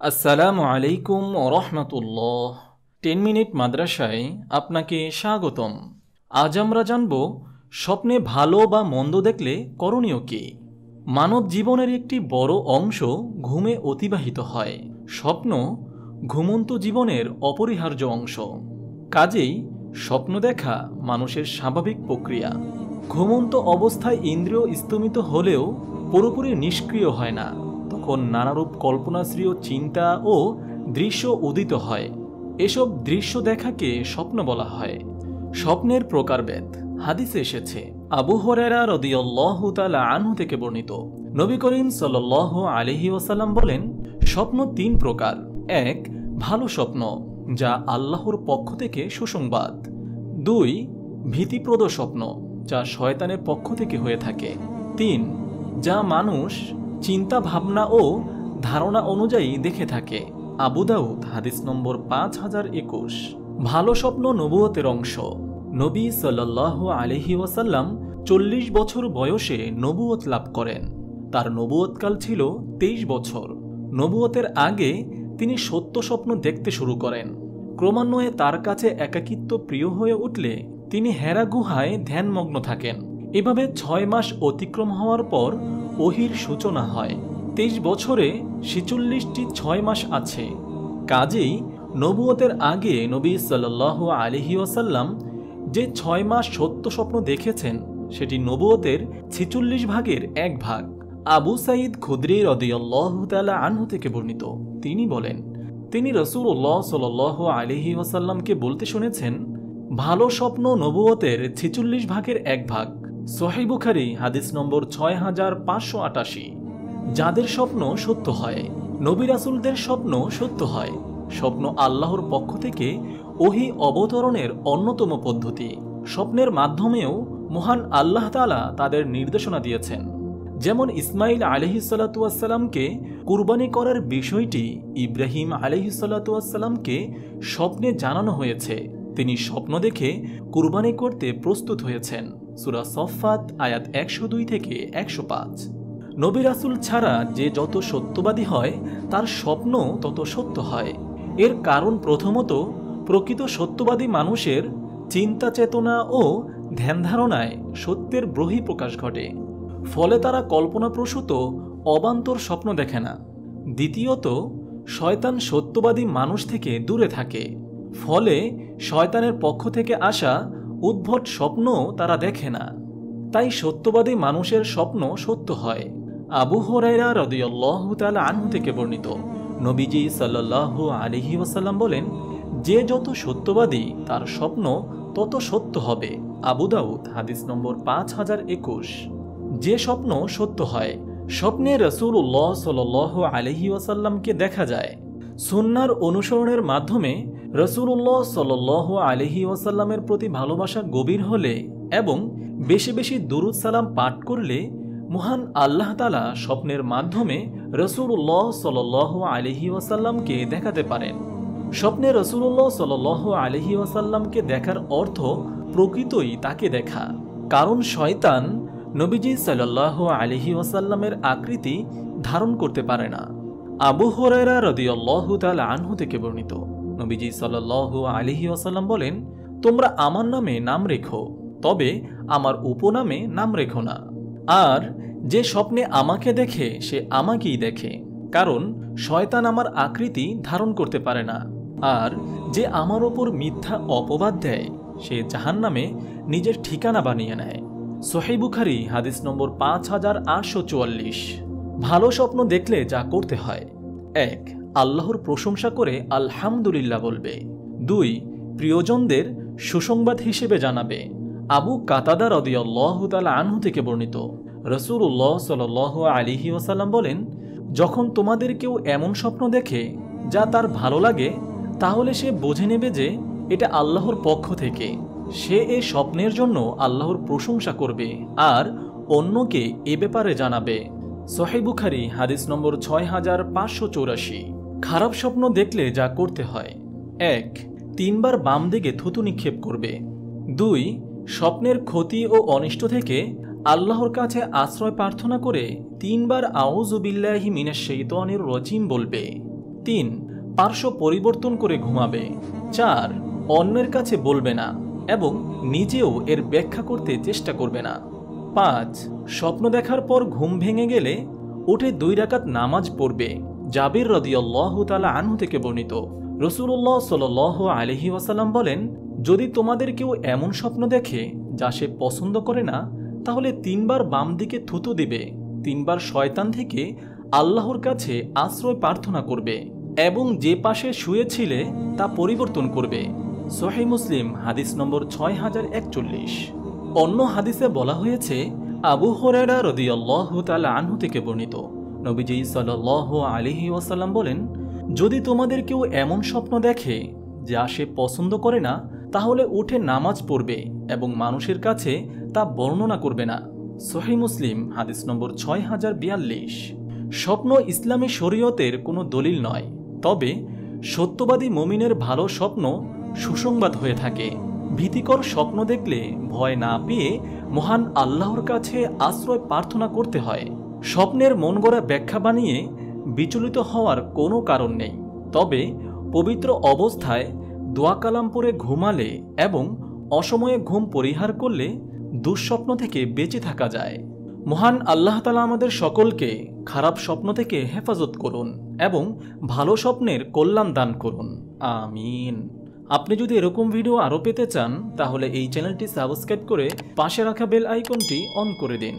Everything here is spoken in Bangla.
আসসালামু আলাইকুম রহমতুল্লাহ। 10 মিনিট মাদ্রাসায় আপনাকে স্বাগতম। আজ আমরা জানব স্বপ্নে ভালো বা মন্দ দেখলে করণীয় কী। মানব জীবনের একটি বড় অংশ ঘুমে অতিবাহিত হয়। স্বপ্ন ঘুমন্ত জীবনের অপরিহার্য অংশ। কাজেই স্বপ্ন দেখা মানুষের স্বাভাবিক প্রক্রিয়া। ঘুমন্ত অবস্থায় ইন্দ্রিয় স্তমিত হলেও পুরোপুরি নিষ্ক্রিয় হয় না। তখন নানারূপ কল্পনাশ্রীয় চিন্তা ও দৃশ্য উদিত হয়। এসব দৃশ্য দেখাকে স্বপ্ন বলা হয়। স্বপ্নের প্রকারভেদ হাদিসে এসেছে। আবু হুরায়রা রাদিয়াল্লাহু তাআলা আনহু থেকে বর্ণিত, নবী করিম সাল্লাল্লাহু আলাইহি ওয়াসাল্লাম বলেন, স্বপ্ন 3 প্রকার। 1. ভালো স্বপ্ন, যা আল্লাহর পক্ষ থেকে সুসংবাদ। 2. ভীতিপ্রদ স্বপ্ন, যা শয়তানের পক্ষ থেকে হয়ে থাকে। 3. যা মানুষ চিন্তা ভাবনা ও ধারণা অনুযায়ী দেখে থাকে। আবু দাউদ হাদিস নম্বর 5021। ভালো স্বপ্ন নবুয়তের অংশ। নবী সাল্লাল্লাহু আলাইহি ওয়াসাল্লাম 40 বছর বয়সে নবুয়ত লাভ করেন। তার নবুয়তকাল ছিল 23 বছর। নবুয়তের আগে তিনি সত্য স্বপ্ন দেখতে শুরু করেন। ক্রমান্বয়ে তার কাছে একাকিত্ব প্রিয় হয়ে উঠলে তিনি হেরা গুহায় ধ্যানমগ্ন থাকেন। এভাবে 6 মাস অতিক্রম হওয়ার পর ওহির সূচনা হয়। 23 বছরে 46টি 6 মাস আছে। কাজেই নবুয়তের আগে নবী সাল্লাল্লাহু আলাইহি ওয়াসাল্লাম যে 6 মাস সত্য স্বপ্ন দেখেছেন সেটি নবুয়তের 46 ভাগের 1 ভাগ। আবু সাঈদ খুদরি রাদিয়াল্লাহু তাআলা আনহু থেকে বর্ণিত, তিনি বলেন, তিনি রাসূলুল্লাহ সাল্লাল্লাহু আলাইহি ওয়াসাল্লামকে বলতে শুনেছেন, ভালো স্বপ্ন নবুয়তের 46 ভাগের 1 ভাগ। সহিহ বুখারী হাদিস নম্বর 6588। যাদের স্বপ্ন সত্য হয়, নবী রাসূলদের স্বপ্ন সত্য হয়। স্বপ্ন আল্লাহর পক্ষ থেকে ওহী অবতরণের অন্যতম পদ্ধতি। স্বপ্নের মাধ্যমেও মহান আল্লাহ তাআলা তাদের নির্দেশনা দিয়েছেন। যেমন ইসমাঈল আলাইহিস সালাতু ওয়াস সালামকে কুরবানি করার বিষয়টি ইব্রাহিম আলাইহিস সালাতু ওয়াস সালামকে স্বপ্নে জানানো হয়েছে। তিনি স্বপ্ন দেখে কুরবানি করতে প্রস্তুত হয়েছেন। সূরা সফফাত আয়াত 102 থেকে 105। নবী রাসূল ছাড়া যে যত সত্যবাদী হয় তার স্বপ্ন তত সত্য হয়। এর কারণ প্রথমত, প্রকৃত সত্যবাদী মানুষের চিন্তা চেতনা ও ধ্যান ধারণায় সত্যের বহিঃপ্রকাশ ঘটে। ফলে তারা কল্পনাপ্রসূত অবান্তর স্বপ্ন দেখে না। দ্বিতীয়ত, শয়তান সত্যবাদী মানুষ থেকে দূরে থাকে। ফলে শয়তানের পক্ষ থেকে আসা উদ্ভট স্বপ্ন তারা দেখে না। তাই সত্যবাদী মানুষের স্বপ্ন সত্য হয়। আবু হুরায়রা রাদিয়াল্লাহু তাআলা আনহু থেকে বর্ণিত, নবীজি সাল্লাল্লাহু আলাইহি ওয়াসাল্লাম বলেন, যে যত সত্যবাদী তার স্বপ্ন তত সত্য হবে। আবু দাউদ হাদিস নম্বর 5021। যে স্বপ্ন সত্য হয়, স্বপ্নে রাসূলুল্লাহ সাল্লাল্লাহু আলাইহি ওয়াসাল্লামকে দেখা যায়। সুন্নাহর অনুসরণের মাধ্যমে রাসূলুল্লাহ সাল্লাল্লাহু আলাইহি ওয়াসাল্লামের প্রতি ভালোবাসা গভীর হলে এবং বেশি বেশি দুরূদ সালাম পাঠ করলে মহান আল্লাহ তাআলা স্বপ্নের মাধ্যমে রাসূলুল্লাহ সাল্লাল্লাহু আলাইহি ওয়াসাল্লামকে দেখাতে পারেন। স্বপ্নে রাসূলুল্লাহ সাল্লাল্লাহু আলাইহি ওয়াসাল্লামকে দেখার অর্থ প্রকৃতই তাকে দেখা। কারণ শয়তান নবীজি সাল্লাল্লাহু আলাইহি ওয়াসাল্লামের আকৃতি ধারণ করতে পারে না। আবু হুরায়রা রাদিয়াল্লাহু তাআলা আনহু থেকে বর্ণিত, নবীজি সাল্লাল্লাহু আলাইহি ওয়াসাল্লাম বলেন, তোমরা আমার নামে নাম রেখো, তবে আমার উপনামে নাম রেখো না। আর যে স্বপ্নে আমাকে দেখে সে আমাকেই দেখে, কারণ শয়তান আমার আকৃতি ধারণ করতে পারে না। আর যে আমার ওপর মিথ্যা অপবাদ দেয় সে জাহান্নামে নিজের ঠিকানা বানিয়ে নেয়। সহিহ বুখারী হাদিস নম্বর 5844। ভালো স্বপ্ন দেখলে যা করতে হয়: 1. আল্লাহর প্রশংসা করে আলহামদুলিল্লাহ বলবে। 2. প্রিয়জনদের সুসংবাদ হিসেবে জানাবে। আবু কাতাদা রাদিয়াল্লাহু তাআলা আনহু থেকে বর্ণিত, রাসূলুল্লাহ সাল্লাল্লাহু আলাইহি ওয়াসাল্লাম বলেন, যখন তোমাদের কেউ এমন স্বপ্ন দেখে যা তার ভালো লাগে, তাহলে সে বুঝে নেবে যে এটা আল্লাহর পক্ষ থেকে। সে এ স্বপ্নের জন্য আল্লাহর প্রশংসা করবে আর অন্যকে এ ব্যাপারে জানাবে। সহিহ বুখারী হাদিস নম্বর 6584। খারাপ স্বপ্ন দেখলে যা করতে হয়: 1. 3 বার বাম দিকে থুতু নিক্ষেপ করবে। 2. স্বপ্নের ক্ষতি ও অনিষ্ট থেকে আল্লাহর কাছে আশ্রয় প্রার্থনা করে 3 বার আউযু বিল্লাহি মিনাশ শাইতানির রাজিম বলবে। 3. পার্শ্ব পরিবর্তন করে ঘুমাবে। 4. অন্যের কাছে বলবে না এবং নিজেও এর ব্যাখ্যা করতে চেষ্টা করবে না। 5. স্বপ্ন দেখার পর ঘুম ভেঙে গেলে উঠে 2 রাকাত নামাজ পড়বে। জাবির রাদিয়াল্লাহু তাআলা আনহু থেকে বর্ণিত, রাসূলুল্লাহ সাল্লাল্লাহু আলাইহি ওয়াসাল্লাম বলেন, যদি তোমাদের কেউ এমন স্বপ্ন দেখে যা সে পছন্দ করে না, তাহলে 3 বার বাম দিকে থুতু দিবে, 3 বার শয়তান থেকে আল্লাহর কাছে আশ্রয় প্রার্থনা করবে এবং যে পাশে শুয়েছিলে তা পরিবর্তন করবে। সহিহ মুসলিম হাদিস নম্বর 6041। অন্য হাদিসে বলা হয়েছে, আবু হুরায়রা রাদিয়াল্লাহু তাআলা আনহু থেকে বর্ণিত, নবীজি সাল্লাল্লাহু আলাইহি ওয়াসাল্লাম বলেন, যদি তোমাদের কেউ এমন স্বপ্ন দেখে যা সে পছন্দ করে না, তাহলে উঠে নামাজ পড়বে এবং মানুষের কাছে তা বর্ণনা করবে না। সহিহ মুসলিম হাদিস নম্বর 6042। স্বপ্ন ইসলামী শরীয়তের কোনো দলিল নয়, তবে সত্যবাদী মুমিনের ভালো স্বপ্ন সুসংবাদ হয়ে থাকে। ভীতিকর স্বপ্ন দেখলে ভয় না পেয়ে মহান আল্লাহর কাছে আশ্রয় প্রার্থনা করতে হয়। স্বপ্নের মন গড়া ব্যাখ্যা বানিয়ে বিচলিত হওয়ার কোনো কারণ নেই, তবে পবিত্র অবস্থায় দোয়া কালাম পড়ে ঘুমালে এবং অসময়ে ঘুম পরিহার করলে দুঃস্বপ্ন থেকে বেঁচে থাকা যায়। মহান আল্লাহ তাআলা আমাদের সকলকে খারাপ স্বপ্ন থেকে হেফাজত করুন এবং ভালো স্বপ্নের কল্যাণ দান করুন। আমিন। আপনি যদি এরকম ভিডিও আরও পেতে চান, তাহলে এই চ্যানেলটি সাবস্ক্রাইব করে পাশে রাখা বেল আইকনটি অন করে দিন।